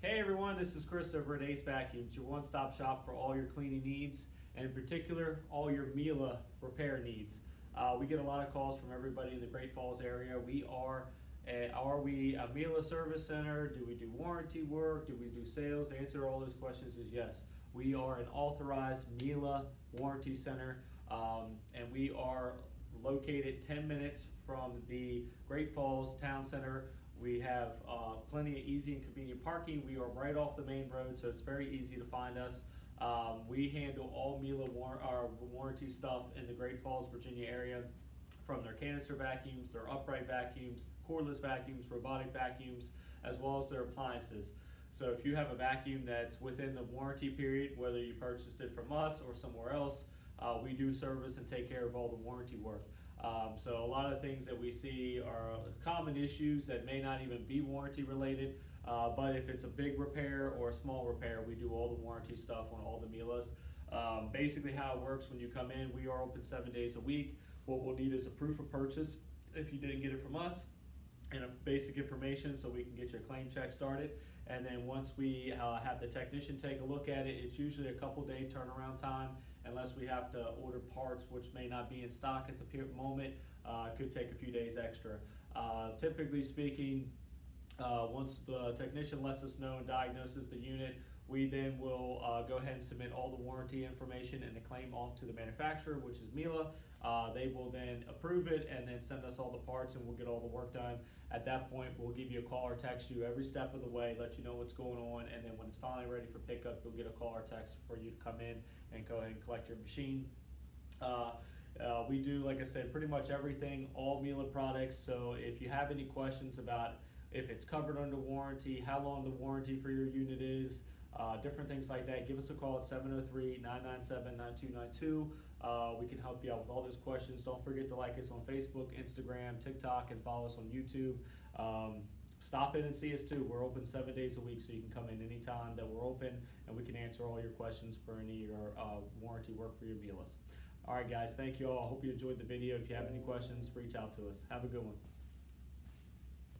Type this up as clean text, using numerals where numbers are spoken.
Hey everyone, this is Chris over at AceVacuums, your one-stop shop for all your cleaning needs, and in particular, all your Miele repair needs. We get a lot of calls from everybody in the Great Falls area. Are we a Miele service center? Do we do warranty work? Do we do sales? The answer to all those questions is yes. We are an authorized Miele warranty center, and we are located 10 minutes from the Great Falls Town Center. We have plenty of easy and convenient parking. We are right off the main road, so it's very easy to find us. We handle all Miele warranty stuff in the Great Falls, Virginia area, from their canister vacuums, their upright vacuums, cordless vacuums, robotic vacuums, as well as their appliances. So if you have a vacuum that's within the warranty period, whether you purchased it from us or somewhere else, we do service and take care of all the warranty work. So a lot of things that we see are common issues that may not even be warranty related, but if it's a big repair or a small repair, we do all the warranty stuff on all the Mieles. Basically how it works when you come in, we are open 7 days a week. What we'll need is a proof of purchase if you didn't get it from us, and a basic information so we can get your claim check started. And then once we have the technician take a look at it, it's usually a couple day turnaround time, unless we have to order parts which may not be in stock at the moment. It could take a few days extra. Typically speaking, once the technician lets us know and diagnoses the unit, we then will go ahead and submit all the warranty information and the claim off to the manufacturer, which is Miele. They will then approve it and then send us all the parts, and we'll get all the work done. At that point, we'll give you a call or text you every step of the way, let you know what's going on, and then when it's finally ready for pickup, you'll get a call or text for you to come in and go ahead and collect your machine. We do, like I said, pretty much everything, all Miele products. So if you have any questions about if it's covered under warranty, how long the warranty for your unit is, different things like that, give us a call at 703-997-9292. We can help you out with all those questions. Don't forget to like us on Facebook, Instagram, TikTok, and follow us on YouTube. Stop in and see us too. We're open 7 days a week, so you can come in anytime that we're open, and we can answer all your questions for any of your warranty work for your Mieles. All right, guys, thank you all. I hope you enjoyed the video. If you have any questions, reach out to us. Have a good one.